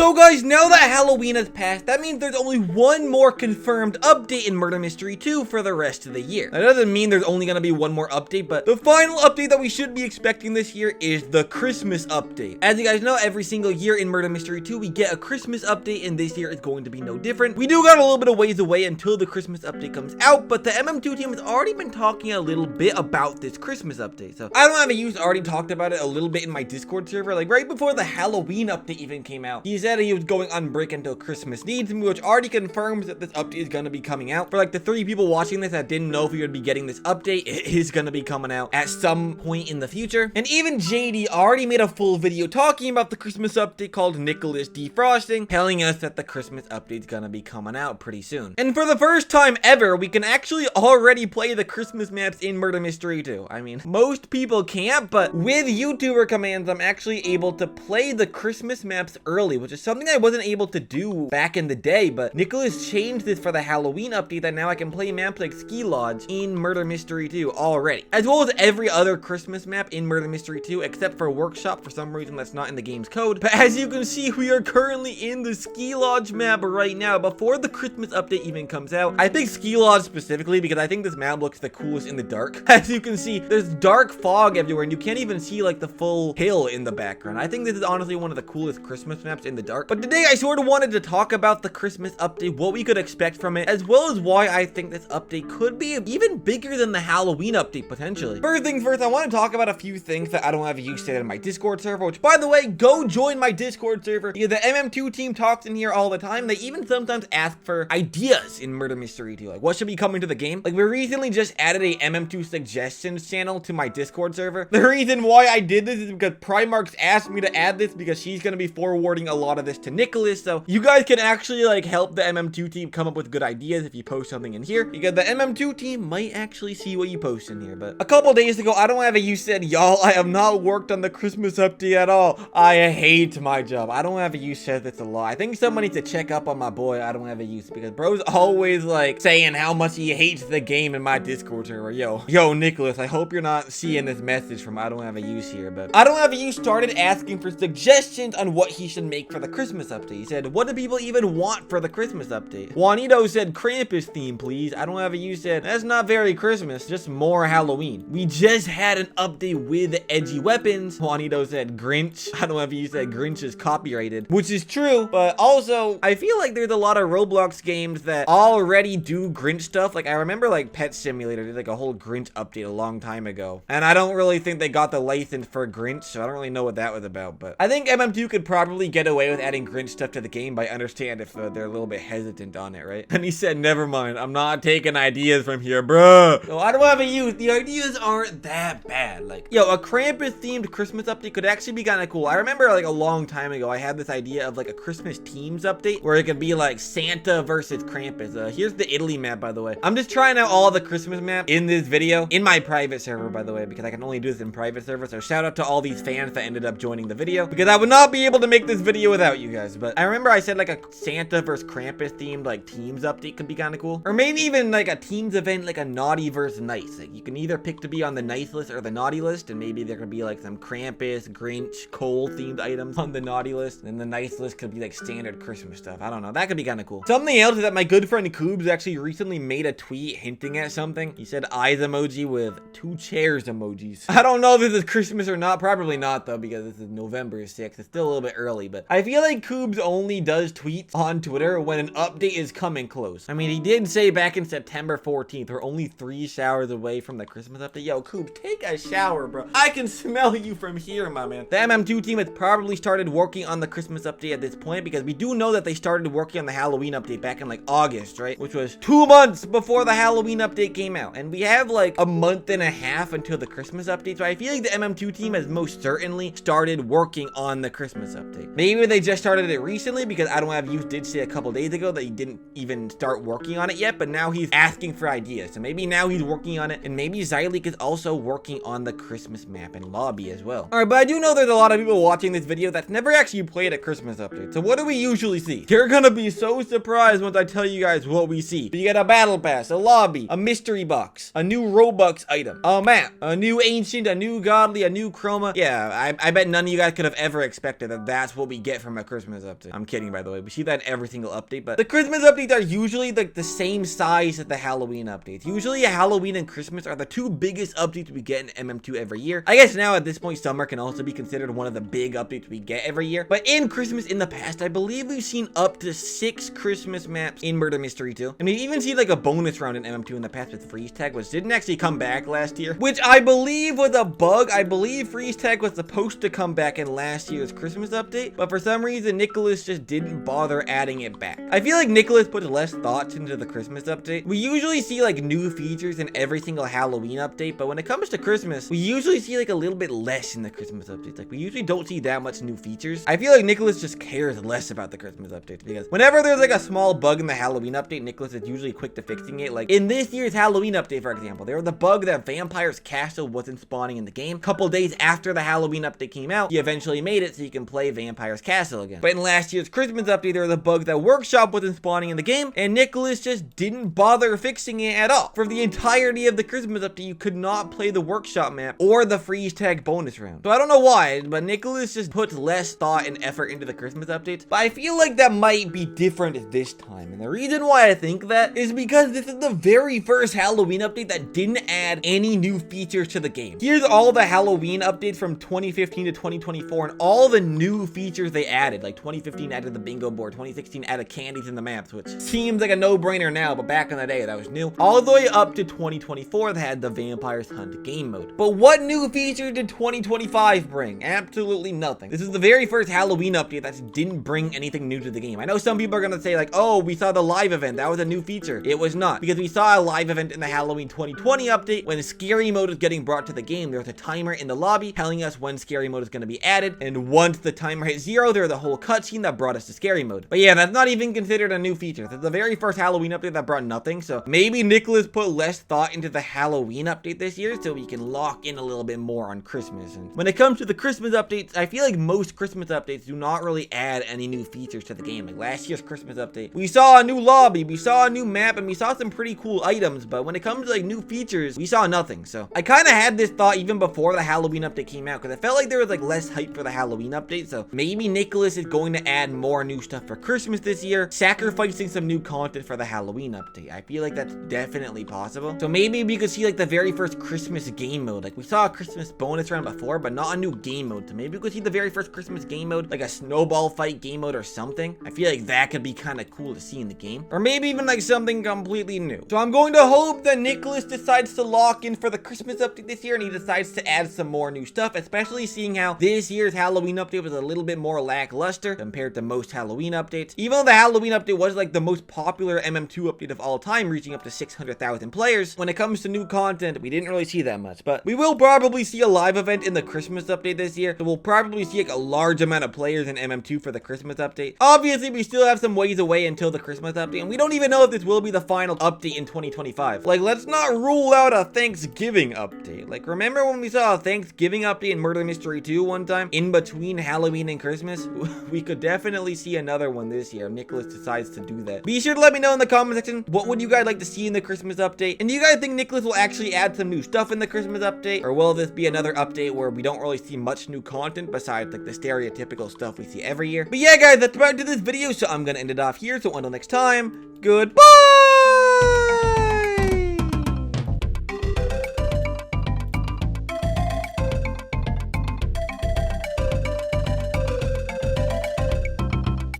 So guys, now that Halloween has passed, that means there's only one more confirmed update in Murder Mystery 2 for the rest of the year. That doesn't mean there's only going to be one more update, but the final update that we should be expecting this year is the Christmas update. As you guys know, every single year in Murder Mystery 2, we get a Christmas update, and this year is going to be no different. We do got a little bit of ways away until the Christmas update comes out, but the MM2 team has already been talking a little bit about this Christmas update. So I don't have a use already talked about it a little bit in my Discord server, like right before the Halloween update even came out. He said he was going on break until Christmas needs me, which already confirms that this update is going to be coming out. For like the 3 people watching this that didn't know if we would be getting this update, it is going to be coming out at some point in the future. And even JD already made a full video talking about the Christmas update called Nicholas Defrosting, telling us that the Christmas update is going to be coming out pretty soon. And for the first time ever, we can actually already play the Christmas maps in Murder Mystery 2. I mean, most people can't, but with YouTuber commands, I'm actually able to play the Christmas maps early, which is something I wasn't able to do back in the day, but Nicholas changed this for the Halloween update that now I can play maps like Ski Lodge in Murder Mystery 2 already, as well as every other Christmas map in Murder Mystery 2 except for Workshop. For some reason that's not in the game's code, but as you can see, we are currently in the Ski Lodge map right now before the Christmas update even comes out. I picked Ski Lodge specifically because I think this map looks the coolest in the dark. As you can see, there's dark fog everywhere and you can't even see like the full hill in the background. I think this is honestly one of the coolest Christmas maps in the dark. But today I sort of wanted to talk about the Christmas update, what we could expect from it, as well as why I think this update could be even bigger than the Halloween update potentially. First things first, I want to talk about a few things that I don't have use to in my Discord server, which by the way, go join my Discord server. Yeah, the MM2 team talks in here all the time. They even sometimes ask for ideas in Murder Mystery 2, like what should be coming to the game. Like we recently just added a MM2 suggestions channel to my Discord server. The reason why I did this is because Primark's asked me to add this because she's going to be forwarding a lot of this to Nicholas. So you guys can actually like help the MM2 team come up with good ideas if you post something in here, because the MM2 team might actually see what you post in here. But a couple days ago, I don't have a you said, y'all, I have not worked on the Christmas update at all. I hate my job. I don't have a you said that's a lie. I think someone needs to check up on my boy. I don't have a use, because bro's always like saying how much he hates the game in my Discord server. Yo, Nicholas, I hope you're not seeing this message from I don't have a use here, but I don't have a use started asking for suggestions on what he should make for the Christmas update. He said, what do people even want for the Christmas update? Juanito said, Krampus theme, please. I don't have a use said, that's not very Christmas, just more Halloween. We just had an update with edgy weapons. Juanito said, Grinch. I don't have a use said, Grinch is copyrighted, which is true, but also, I feel like there's a lot of Roblox games that already do Grinch stuff. Like, I remember, like, Pet Simulator did, like, a whole Grinch update a long time ago, and I don't really think they got the license for Grinch, so I don't really know what that was about, but I think MM2 could probably get away with adding Grinch stuff to the game, but I understand if they're a little bit hesitant on it, right? And he said, never mind, I'm not taking ideas from here, bruh. No, I don't have a use. The ideas aren't that bad. Like, yo, a Krampus-themed Christmas update could actually be kind of cool. I remember, like, a long time ago, I had this idea of, like, a Christmas teams update where it could be, like, Santa versus Krampus. Here's the Italy map, by the way. I'm just trying out all the Christmas maps in this video, in my private server, by the way, because I can only do this in private server, so shout out to all these fans that ended up joining the video, because I would not be able to make this video without you guys. But I remember I said, like, a Santa versus Krampus themed, like, teams update could be kind of cool. Or maybe even, like, a teams event, like a naughty versus nice. Like, you can either pick to be on the nice list or the naughty list, and maybe there could be, like, some Krampus, Grinch, Cole themed items on the naughty list, and the nice list could be, like, standard Christmas stuff. I don't know. That could be kind of cool. Something else is that my good friend Colbe actually recently made a tweet hinting at something. He said eyes emoji with 2 chairs emojis. I don't know if this is Christmas or not. Probably not, though, because this is November 6th. It's still a little bit early, but I feel like Colbe only does tweets on Twitter when an update is coming close. I mean, he did say back in September 14th, we're only 3 showers away from the Christmas update. Yo, Colbe, take a shower, bro. I can smell you from here, my man. The MM2 team has probably started working on the Christmas update at this point, because we do know that they started working on the Halloween update back in, like, August, right? Which was 2 months before the Halloween update came out. And we have, like, a month and a half until the Christmas update, so I feel like the MM2 team has most certainly started working on the Christmas update. Maybe they just started it recently, because I don't have you did say a couple days ago that he didn't even start working on it yet, but now he's asking for ideas. So maybe now he's working on it, and maybe Zyleek is also working on the Christmas map and lobby as well. Alright, but I do know there's a lot of people watching this video that's never actually played a Christmas update. So what do we usually see? You're gonna be so surprised once I tell you guys what we see. You get a battle pass, a lobby, a mystery box, a new Robux item, a map, a new ancient, a new godly, a new chroma. Yeah, I bet none of you guys could have ever expected that that's what we get from from a Christmas update. I'm kidding, by the way. We see that in every single update, but the Christmas updates are usually like the same size as the Halloween updates. Usually Halloween and Christmas are the two biggest updates we get in MM2 every year. I guess now at this point, summer can also be considered one of the big updates we get every year. But in Christmas in the past, I believe we've seen up to 6 Christmas maps in Murder Mystery 2. And we've even seen like a bonus round in MM2 in the past with freeze tag, which didn't actually come back last year, which I believe was a bug. I believe freeze tag was supposed to come back in last year's Christmas update, but for some reason Nicholas just didn't bother adding it back. I feel like Nicholas put less thoughts into the Christmas update. We usually see like new features in every single Halloween update, but when it comes to Christmas, we usually see like a little bit less in the Christmas updates. Like we usually don't see that much new features. I feel like Nicholas just cares less about the Christmas updates because whenever there's like a small bug in the Halloween update, Nicholas is usually quick to fixing it. Like in this year's Halloween update, for example, there was the bug that Vampire's Castle wasn't spawning in the game. A couple days after the Halloween update came out, he eventually made it so you can play Vampire's Castle again. But in last year's Christmas update, there was a bug that Workshop wasn't spawning in the game, and Nicholas just didn't bother fixing it at all. For the entirety of the Christmas update, you could not play the Workshop map or the freeze tag bonus round. So I don't know why, but Nicholas just puts less thought and effort into the Christmas updates. But I feel like that might be different this time. And the reason why I think that is because this is the very first Halloween update that didn't add any new features to the game. Here's all the Halloween updates from 2015 to 2024 and all the new features they added. Like 2015 added the bingo board, 2016 added candies in the maps, which seems like a no-brainer now, but back in the day that was new. All the way up to 2024 that had the Vampires Hunt game mode. But what new features did 2025 bring? Absolutely nothing. This is the very first Halloween update that didn't bring anything new to the game. I know some people are gonna say like, oh, we saw the live event, that was a new feature. It was not, because we saw a live event in the Halloween 2020 update when scary mode is getting brought to the game. There's a timer in the lobby telling us when scary mode is going to be added, and once the timer hit 0, there's a whole cutscene that brought us to scary mode. But yeah, that's not even considered a new feature. That's the very first Halloween update that brought nothing, so maybe Nicholas put less thought into the Halloween update this year so we can lock in a little bit more on Christmas. And when it comes to the Christmas updates, I feel like most Christmas updates do not really add any new features to the game. Like last year's Christmas update, we saw a new lobby, we saw a new map, and we saw some pretty cool items, but when it comes to like new features, we saw nothing. So I kind of had this thought even before the Halloween update came out, because I felt like there was like less hype for the Halloween update. So maybe Nicholas is going to add more new stuff for Christmas this year, sacrificing some new content for the Halloween update. I feel like that's definitely possible. So maybe we could see like the very first Christmas game mode. Like we saw a Christmas bonus round before, but not a new game mode. So maybe we could see the very first Christmas game mode, like a snowball fight game mode or something. I feel like that could be kind of cool to see in the game, or maybe even like something completely new. So I'm going to hope that Nicholas decides to lock in for the Christmas update this year and he decides to add some more new stuff, especially seeing how this year's Halloween update was a little bit more lackluster compared to most Halloween updates. Even though the Halloween update was like the most popular MM2 update of all time, reaching up to 600,000 players, when it comes to new content, we didn't really see that much. But we will probably see a live event in the Christmas update this year, so we'll probably see like a large amount of players in MM2 for the Christmas update. Obviously, we still have some ways away until the Christmas update, and we don't even know if this will be the final update in 2025. Like, let's not rule out a Thanksgiving update. Like, remember when we saw a Thanksgiving update in Murder Mystery 2 one time, in between Halloween and Christmas? We could definitely see another one this year if Nicholas decides to do that. Be sure to let me know in the comment section, what would you guys like to see in the Christmas update? And do you guys think Nicholas will actually add some new stuff in the Christmas update? Or will this be another update where we don't really see much new content besides like the stereotypical stuff we see every year? But yeah, guys, that's about it to this video, so I'm gonna end it off here. So until next time, goodbye!